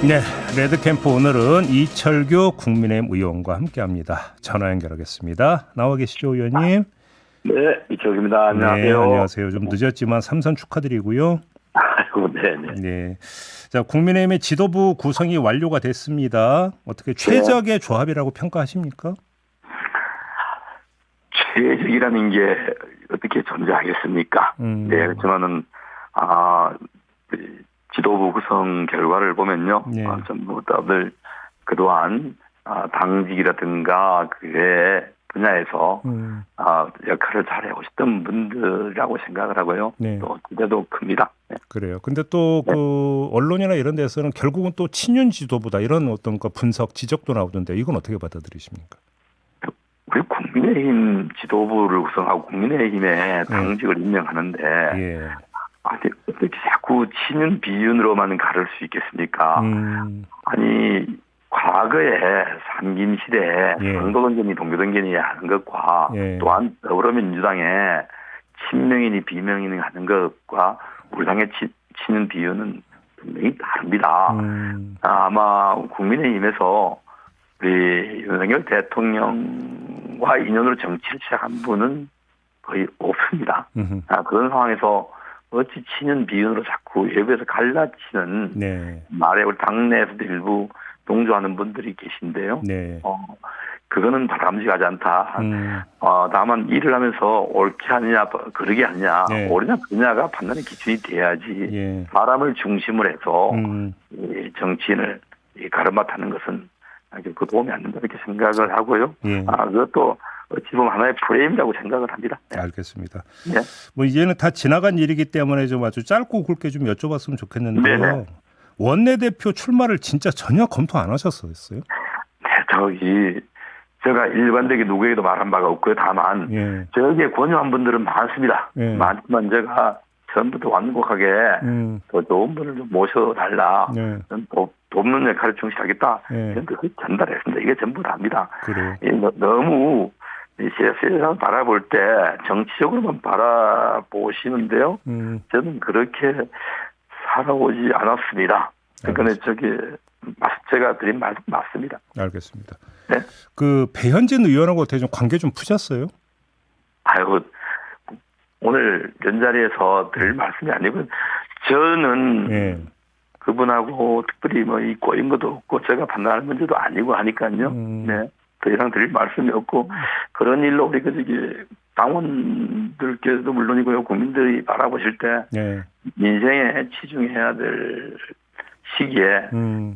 네, 레드캠프 오늘은 이철규 국민의힘 의원과 함께합니다. 전화 연결하겠습니다. 나와 계시죠, 의원님? 네, 이철규입니다. 안녕하세요. 네, 안녕하세요. 좀 늦었지만 삼선 축하드리고요. 아이고, 네네. 네, 자 국민의힘의 지도부 구성이 완료가 됐습니다. 어떻게 최적의 조합이라고 평가하십니까? 최적이라는 게 어떻게 존재하겠습니까? 네, 그렇지만은 지도부 구성 결과를 보면요, 네. 전부 다들 그동안 당직이라든가 그외 분야에서 역할을 잘 해오셨던 분들이라고 생각을 하고요. 네. 또 기대도 큽니다. 네. 그래요. 근데 또 그 언론이나 이런 데서는 결국은 또 친윤 지도부다 이런 어떤 그 분석 지적도 나오던데 이건 어떻게 받아들이십니까? 우리 국민의힘 지도부를 구성하고 국민의힘에 당직을 임명하는데 예. 어떻게 자꾸 친윤 비윤으로만 가를 수 있겠습니까? 아니 과거에 삼김시대에 상도동견이 동교동견이 하는 것과 또한 더불어민주당의 친명이니 비명이니 하는 것과 우리 당의 친윤 비윤은 분명히 다릅니다. 아마 국민의힘에서 우리 윤석열 대통령과 인연으로 정치를 시작한 분은 거의 없습니다. 그런 상황에서 어찌 친윤 비윤으로 자꾸 외부에서 갈라치는 말에 우리 당내에서도 일부 동조하는 분들이 계신데요. 그거는 바람직하지 않다. 다만 일을 하면서 옳게 하느냐 그르게 하느냐 옳으냐 그르냐가 판단의 기준이 돼야지 사람을 중심으로 해서 정치인을 가르마타는 것은 그 도움이 안 된다 이렇게 생각을 하고요. 그것도 어찌 보면 하나의 프레임이라고 생각을 합니다. 알겠습니다. 뭐 이제는 다 지나간 일이기 때문에 좀 아주 짧고 굵게 좀 여쭤봤으면 좋겠는데요. 원내대표 출마를 진짜 전혀 검토 안 하셨어요? 네, 제가 일관되게 누구에게도 말한 바가 없고요. 다만 저에게 권유한 분들은 많습니다. 많지만 제가 처음부터 완곡하게 더 좋은 분을 좀 모셔달라. 돕는 역할을 충실하겠다. 그렇게 전달했습니다. 이게 전부 다입니다. 너무 세상을 바라볼 때 정치적으로만 바라보시는데요. 저는 그렇게 살아오지 않았습니다. 그러니까 제가 드린 말도 맞습니다. 알겠습니다. 그 배현진 의원하고 어떻게 좀 관계 좀 푸셨어요? 오늘 연자리에서 드릴 말씀이 아니고 저는 그분하고 특별히 뭐 이 꼬인 것도 없고 제가 판단하는 문제도 아니고 하니까요. 더 이상 드릴 말씀이 없고 그런 일로 우리 당원들께서도 물론이고요. 국민들이 바라보실 때 민생에 치중해야 될 시기에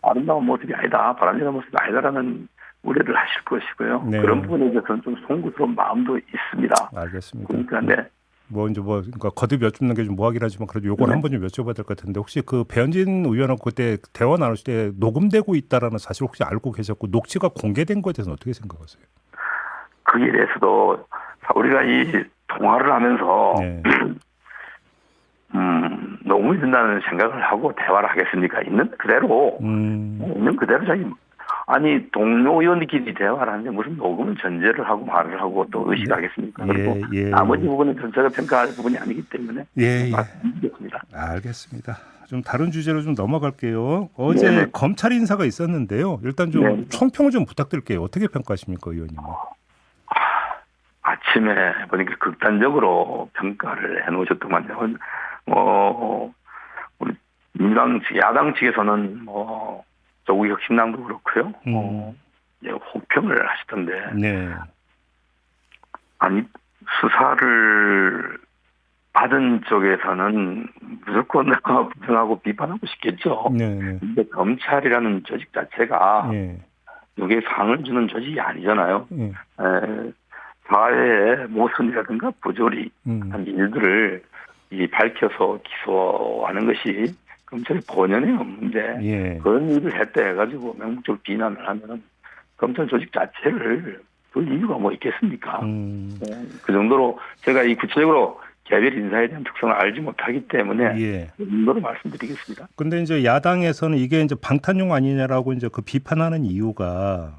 아름다운 모습이 아니다. 바람직한 모습이 아니다라는 우려를 하실 것이고요. 그런 부분에 대해서는 좀 송구스러운 마음도 있습니다. 알겠습니다. 그러니까 그러니까 거듭 여쭙는 게 좀 뭐하긴 하지만 그래도 요건 한번 좀 여쭤봐야 될 것 같은데 혹시 그 배현진 의원하고 그때 대화 나누실 때 녹음되고 있다라는 사실 혹시 알고 계셨고 녹취가 공개된 거에 대해서는 어떻게 생각하세요? 거기에 대해서도 우리가 이 통화를 하면서 녹음이 된다는 생각을 하고 대화를 하겠습니까? 있는 그대로 아니 동료 의원들끼리 대화를 하는데 무슨 녹음은 전제를 하고 말을 하고 또 의식하겠습니까? 그리고 나머지 부분은 전체가 평가할 부분이 아니기 때문에 말씀드리겠습니다. 알겠습니다. 좀 다른 주제로 좀 넘어갈게요. 어제 검찰 인사가 있었는데요. 일단 좀 총평을 좀 부탁드릴게요. 어떻게 평가하십니까, 의원님? 아침에 보니까 극단적으로 평가를 해놓으셨더만요. 우리 민주당 측, 야당 측에서는 조국 혁신당도 그렇고요. 혹평을 하시던데. 아니 수사를 받은 쪽에서는 무조건 부정하고 비판하고 싶겠죠. 근데 검찰이라는 조직 자체가 여기에 상을 주는 조직이 아니잖아요. 사회의 모순이라든가 부조리 한 일들을 밝혀서 기소하는 것이 검찰의 본연의 업무인데 그런 일을 했다 해가지고 맹목적으로 비난을 하면 검찰 조직 자체를 볼 이유가 뭐 있겠습니까? 그 정도로 제가 이 구체적으로 개별 인사에 대한 특성을 알지 못하기 때문에 그 정도로 말씀드리겠습니다. 근데 이제 야당에서는 이게 이제 방탄용 아니냐라고 이제 그 비판하는 이유가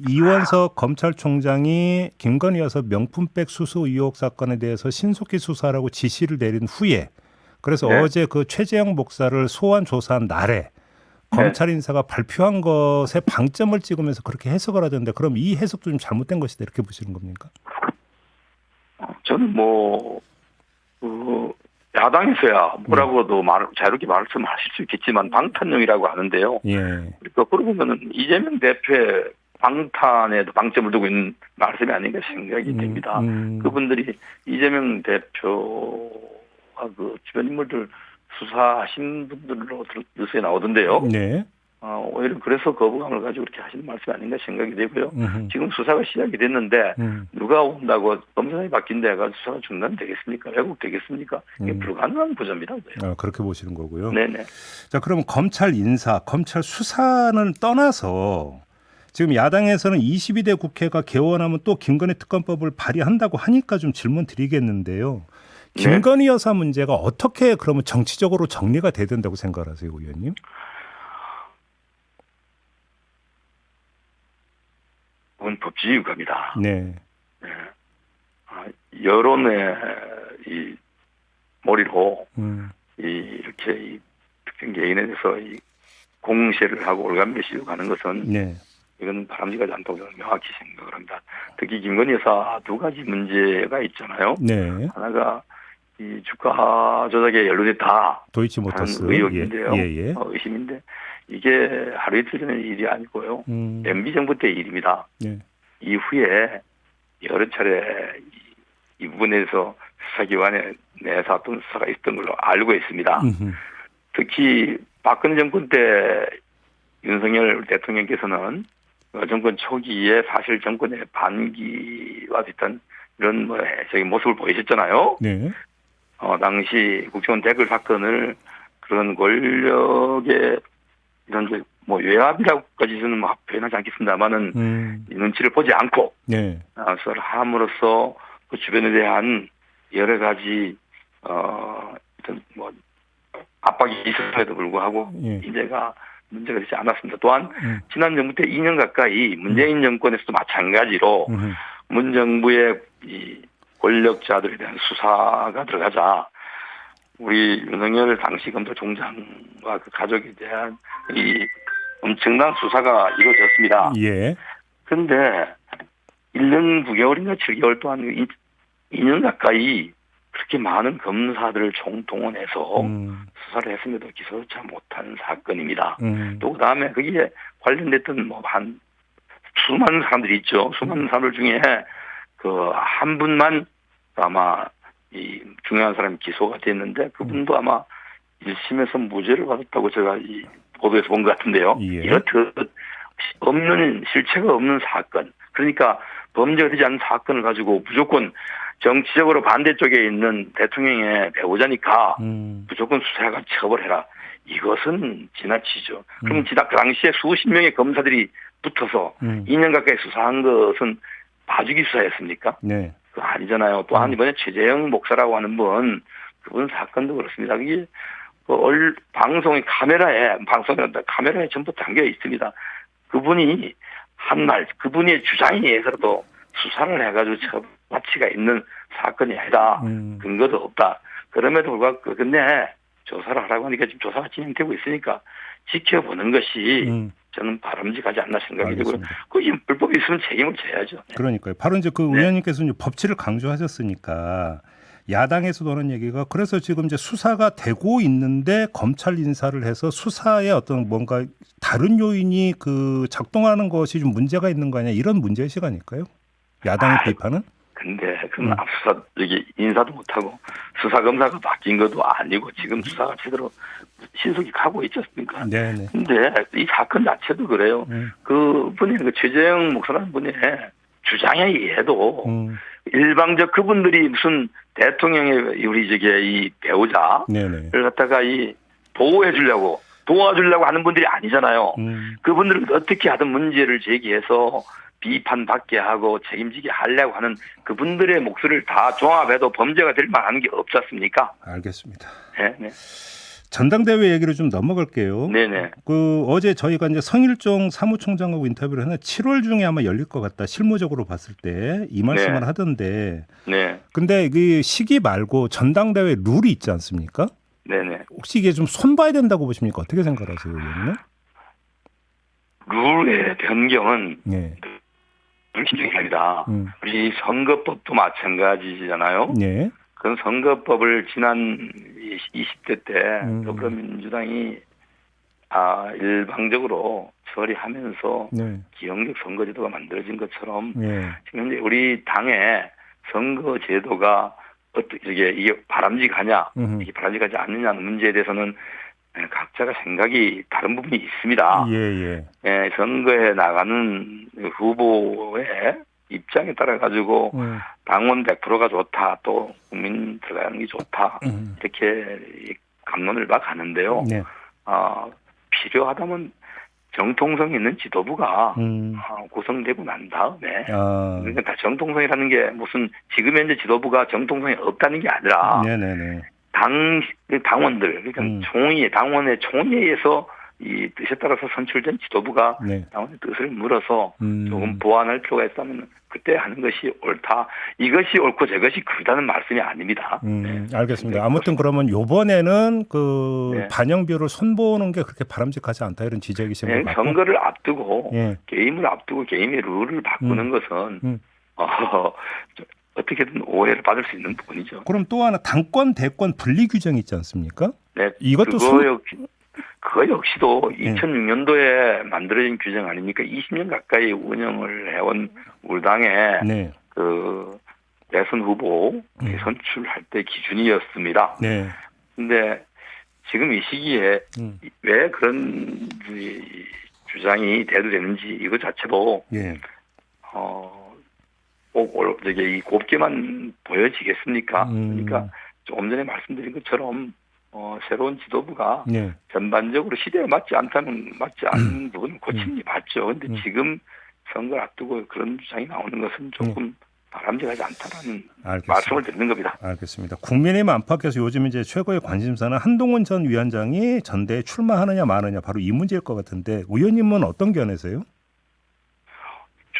이원석 검찰총장이 김건희 여사 명품백 수수 의혹 사건에 대해서 신속히 수사하라고 지시를 내린 후에 그래서 어제 그 최재형 목사를 소환 조사한 날에 검찰 인사가 발표한 것에 방점을 찍으면서 그렇게 해석을 하던데 그럼 이 해석도 좀 잘못된 것이다 이렇게 보시는 겁니까? 저는 야당에서야 뭐라고도 자유롭게 말씀하실 수 있겠지만 방탄용이라고 하는데요. 예. 그러니까 그러고 보면은 이재명 대표의 방탄에도 방점을 두고 있는 말씀이 아닌가 생각이 됩니다. 그분들이 이재명 대표와 그 주변 인물들 수사하신 분들로 뉴스에 나오던데요. 네. 오히려 그래서 거부감을 가지고 그렇게 하시는 말씀이 아닌가 생각이 되고요. 지금 수사가 시작이 됐는데 누가 온다고 검사장이 바뀐다 해가 수사가 중단되겠습니까? 왜곡되겠습니까? 이게 불가능한 구조입니다. 그렇게 보시는 거고요. 네네. 자, 그럼 검찰 인사, 검찰 수사는 떠나서 지금 야당에서는 22대 국회가 개원하면 또 김건희 특검법을 발의한다고 하니까 좀 질문 드리겠는데요. 김건희 여사 문제가 어떻게 그러면 정치적으로 정리가 돼야 된다고 생각하세요, 의원님? 그건 법치유감이다. 네. 여론의 이 머리로 이렇게 특정 개인에 대해서 이 공세를 하고 올가매시려 가는 것은 네. 이건 바람직하지 않다고 저는 명확히 생각을 합니다. 특히 김건희 여사 두 가지 문제가 있잖아요. 네. 하나가 이 주가 조작에 연루됐다. 도이치모터스 의혹인데요. 예. 의심인데 이게 하루 이틀 전의 일이 아니고요. MB 정부 때 일입니다. 네. 이후에 여러 차례 이 부분에 대해서 수사기관에 내사 어떤 수사가 있던 걸로 알고 있습니다. 특히 박근혜 정권 때 윤석열 대통령께서는 정권 초기에 사실 정권의 반기와 비슷한 이런 모습을 보이셨잖아요. 네. 당시 국정원 댓글 사건을 그런 권력의 이런 외압이라고까지 저는 표현하지 않겠습니다만은 이 눈치를 보지 않고 네. 수사를 함으로써 그 주변에 대한 여러 가지 어떤 압박이 있었음에도 불구하고 문제가 되지 않았습니다. 또한 지난 정부 때 2년 가까이 문재인 정권에서도 마찬가지로 문 정부의 이 권력자들에 대한 수사가 들어가자 우리 윤석열 당시 검찰총장과 그 가족에 대한 이 엄청난 수사가 이루어졌습니다. 예. 그런데 1년 9개월인가 7개월 동안 2년 가까이 그렇게 많은 검사들을 총동원해서 수사를 했음에도 기소조차 못한 사건입니다. 또 그다음에 거기에 관련됐던 한 수많은 사람들이 있죠. 수많은 사람들 중에 그 한 분만 아마 이 중요한 사람이 기소가 됐는데 그분도 아마 1심에서 무죄를 받았다고 제가 이 보도에서 본 것 같은데요. 예. 이렇듯 없는 실체가 없는 사건. 그러니까 범죄가 되지 않은 사건을 가지고 무조건 정치적으로 반대쪽에 있는 대통령의 배우자니까 무조건 수사가 처벌해라. 이것은 지나치죠. 그럼 그 당시에 수십 명의 검사들이 붙어서 2년 가까이 수사한 것은 봐주기 수사였습니까? 네. 그거 아니잖아요. 또한 이번에 최재형 목사라고 하는 그분 사건도 그렇습니다. 그게 방송의 카메라에 전부 담겨 있습니다. 그분이 한 말, 그분의 주장에 의해서도 수사를 해가지고 처벌가치가 있는 사건이 아니다. 근거도 없다. 그럼에도 불구하고 근데 조사를 하라고 하니까 지금 조사가 진행되고 있으니까 지켜보는 것이 저는 바람직하지 않나 생각이 되고요. 그 불법이 있으면 책임을 져야죠. 네. 그러니까요. 바로 이제 그 의원님께서 이제 법치를 강조하셨으니까 야당에서도 하는 얘기가 그래서 지금 이제 수사가 되고 있는데 검찰 인사를 해서 수사에 어떤 뭔가 다른 요인이 그 작동하는 것이 좀 문제가 있는 거 아니냐 이런 문제의식 아닐까요? 야당의 비판은? 근데 그건 수사 여기 인사도 못하고 수사 검사가 바뀐 것도 아니고 지금 수사가 제대로 신속히 가고 있지 않습니까? 네네. 근데 이 사건 자체도 그래요. 그분이 최재형 목사라는 분의 주장에 의해도 일방적 그분들이 무슨 대통령의 우리 이 배우자를 갖다가 도와주려고 하는 분들이 아니잖아요. 그분들은 어떻게 하든 문제를 제기해서 비판받게 하고 책임지게 하려고 하는 그분들의 목소리를 다 종합해도 범죄가 될 만한 게 없지 않습니까? 알겠습니다. 네. 전당대회 얘기를 좀 넘어갈게요. 네네. 어제 저희가 이제 성일종 사무총장하고 인터뷰를 했는데 7월 중에 아마 열릴 것 같다. 실무적으로 봤을 때 이 말씀을 하던데. 네. 근데 그 시기 말고 전당대회 룰이 있지 않습니까? 네네. 혹시 이게 좀 손봐야 된다고 보십니까? 어떻게 생각하세요, 의원님? 룰의 변경은 예. 불신중합니다. 우리 선거법도 마찬가지잖아요. 예. 그런 선거법을 지난 20대 때 더불어민주당이 일방적으로 처리하면서 네. 기형적 선거제도가 만들어진 것처럼 예. 지금 현재 우리 당의 선거제도가 어떻게 이게 바람직하냐, 이게 바람직하지 않느냐는 문제에 대해서는 각자가 생각이 다른 부분이 있습니다. 예. 선거에 나가는 후보의 입장에 따라 가지고 당원 100%가 좋다, 또 국민 들어가는 게 좋다 이렇게 감론을 봐 가는데요. 네. 필요하다면 정통성 있는 지도부가 구성되고 난 다음에 그러니까 정통성이라는 게 무슨 지금 현재 지도부가 정통성이 없다는 게 아니라 네네네. 당원들 그러니까 당원의 총회에서 이 뜻에 따라서 선출된 지도부가 네. 당원의 뜻을 물어서 조금 보완할 필요가 있다면 그때 하는 것이 옳다. 이것이 옳고 저것이 그르다는 말씀이 아닙니다. 알겠습니다. 아무튼 그러면 요번에는 네. 반영비율을 손보는 게 그렇게 바람직하지 않다 이런 지적이신 것 같고. 선거를 앞두고 예. 게임을 앞두고 게임의 룰을 바꾸는 것은 어떻게든 오해를 받을 수 있는 부분이죠. 그럼 또 하나 당권 대권 분리 규정이 있지 않습니까? 네, 이것도 그거 역시도 2006년도에 만들어진 규정 아닙니까? 20년 가까이 운영을 해온 우리 당의 네. 그 대선 후보 선출할 때 기준이었습니다. 네. 근데 지금 이 시기에 왜 그런 주장이 대두되는지 이거 자체도 예. 꼭 이 곱게만 보여지겠습니까? 그러니까 조금 전에 말씀드린 것처럼 새로운 지도부가 네. 전반적으로 시대에 맞지 않는 부분은 고치는 게 맞죠. 그런데 지금 선거를 앞두고 그런 주장이 나오는 것은 조금 바람직하지 않다라는 말씀을 드리는 겁니다. 알겠습니다. 국민의힘 안팎에서 요즘 이제 최고의 관심사는 한동훈 전 위원장이 전대에 출마하느냐 마느냐 바로 이 문제일 것 같은데 의원님은 어떤 견해세요?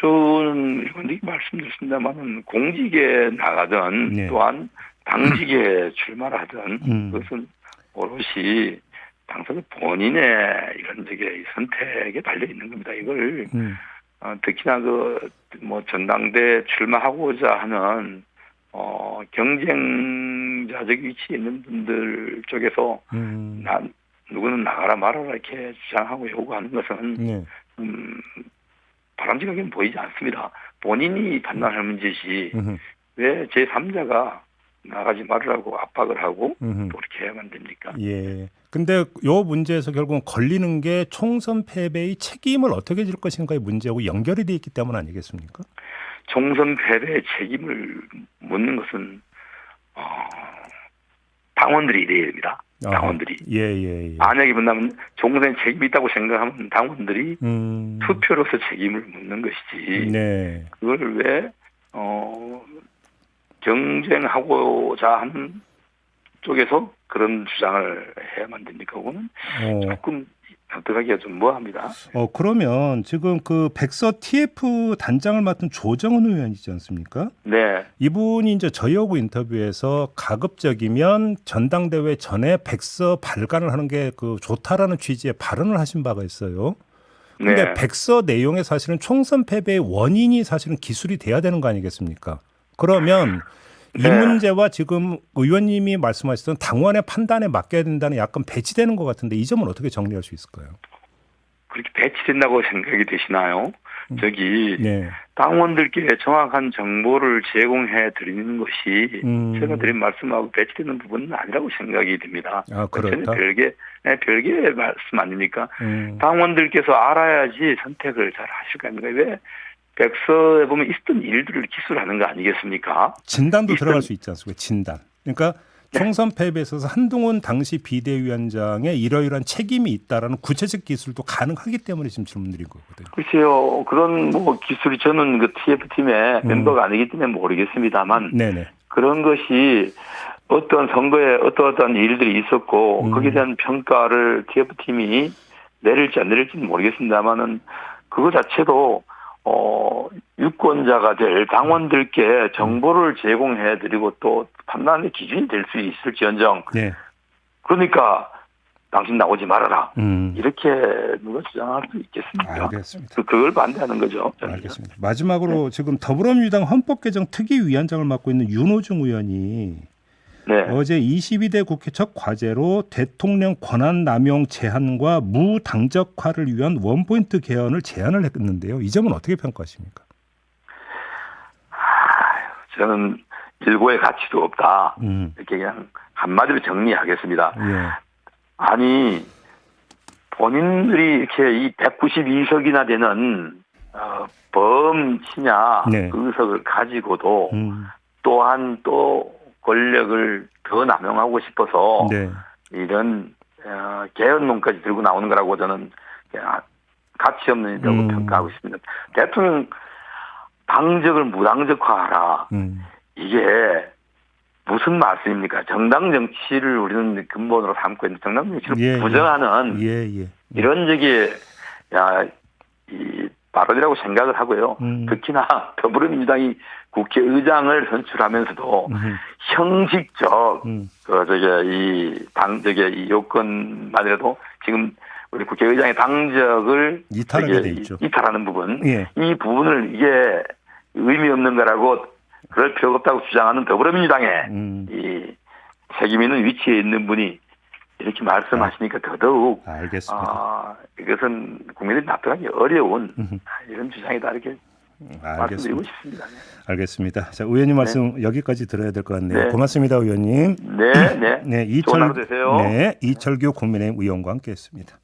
저는 이건 말씀드렸습니다만 공직에 나가든 네. 또한 당직에 출마를 하든 그것은 오롯이 당사자 본인의 이런 선택에 달려 있는 겁니다. 이걸 특히나 전당대 출마하고자 하는 경쟁자적 위치에 있는 분들 쪽에서 누구는 나가라 말아라 이렇게 주장하고 요구하는 것은 바람직하게는 보이지 않습니다. 본인이 판단할 문제지 왜 제3자가 나가지 말으라고 압박을 하고 또 그렇게 해야만 됩니까? 예. 근데 요 문제에서 결국은 걸리는 게 총선 패배의 책임을 어떻게 질 것인가의 문제하고 연결이 돼 있기 때문 아니겠습니까? 총선 패배의 책임을 묻는 것은 당원들이 이래야 됩니다. 당원들이. 예. 만약에 본다면 총선에 책임이 있다고 생각하면 당원들이 투표로서 책임을 묻는 것이지. 네. 그걸 왜 경쟁하고자 하는 쪽에서 그런 주장을 해야만 됩니까? 그거는 조금 어떡하기가 좀 뭐합니다. 그러면 지금 그 백서 TF 단장을 맡은 조정은 의원 있지 않습니까? 네. 이분이 이제 저희하고 인터뷰에서 가급적이면 전당대회 전에 백서 발간을 하는 게 좋다라는 취지의 발언을 하신 바가 있어요. 근데 네. 백서 내용에 사실은 총선 패배의 원인이 사실은 기술이 돼야 되는 거 아니겠습니까? 그러면 이 문제와 지금 의원님이 말씀하셨던 당원의 판단에 맡겨야 된다는 약간 배치되는 것 같은데 이 점은 어떻게 정리할 수 있을까요? 그렇게 배치된다고 생각이 되시나요? 네. 당원들께 정확한 정보를 제공해 드리는 것이 제가 드린 말씀하고 배치되는 부분은 아니라고 생각이 듭니다. 그렇다. 별개의 말씀 아닙니까? 당원들께서 알아야지 선택을 잘 하실 거 아닙니까? 왜 백서에 보면 있었던 일들을 기술하는 거 아니겠습니까? 진단도 들어갈 수 있지 않습니까? 진단. 그러니까 총선 패배에 있어서 한동훈 당시 비대위원장의 이러이러한 책임이 있다라는 구체적 기술도 가능하기 때문에 지금 질문드린 거거든요. 글쎄요. 그런 기술이 저는 그 TF팀의 멤버가 아니기 때문에 모르겠습니다만 네네. 그런 것이 어떤 선거에 어떠한 일들이 있었고 거기에 대한 평가를 TF팀이 내릴지 안 내릴지는 모르겠습니다만은 그거 자체도 유권자가 될 당원들께 정보를 제공해드리고 또 판단의 기준이 될 수 있을지언정. 네. 그러니까 당신 나오지 말아라. 이렇게 누가 주장할 수 있겠습니까? 알겠습니다. 그걸 반대하는 거죠. 저는. 알겠습니다. 마지막으로 지금 더불어민주당 헌법개정 특위위원장을 맡고 있는 윤호중 의원이 어제 22대 국회 첫 과제로 대통령 권한남용 제한과 무당적화를 위한 원포인트 개헌을 제안을 했는데요. 이 점은 어떻게 평가하십니까? 저는 일고의 가치도 없다. 이렇게 그냥 한마디로 정리하겠습니다. 아니 본인들이 이렇게 이 192석이나 되는 범친야 의석을 가지고도 또한 또 권력을 더 남용하고 싶어서 이런 개헌론까지 들고 나오는 거라고 저는 가치 없는 일이라고 평가하고 있습니다. 대통령 당적을 무당적화하라. 이게 무슨 말씀입니까? 정당 정치를 우리는 근본으로 삼고 있는 정당 정치를 부정하는 이런 적이 이 발언이라고 생각을 하고요. 특히나 더불어민주당이 국회의장을 선출하면서도 형식적 이 요건만이라도 지금 우리 국회의장의 당적을 이탈하게 돼 있죠. 이탈하는 부분, 이 부분을 이게 의미 없는 거라고 그럴 필요가 없다고 주장하는 더불어민주당의 이 책임 있는 위치에 있는 분이 이렇게 말씀하시니까 더더욱 알겠습니다. 이것은 국민들이 납득하기 어려운 이런 주장이다 이렇게 말씀드리고 싶습니다. 알겠습니다. 자, 의원님 말씀 여기까지 들어야 될 것 같네요. 고맙습니다, 의원님. 좋은 하루 되세요. 이철규 국민의힘 의원과 함께했습니다.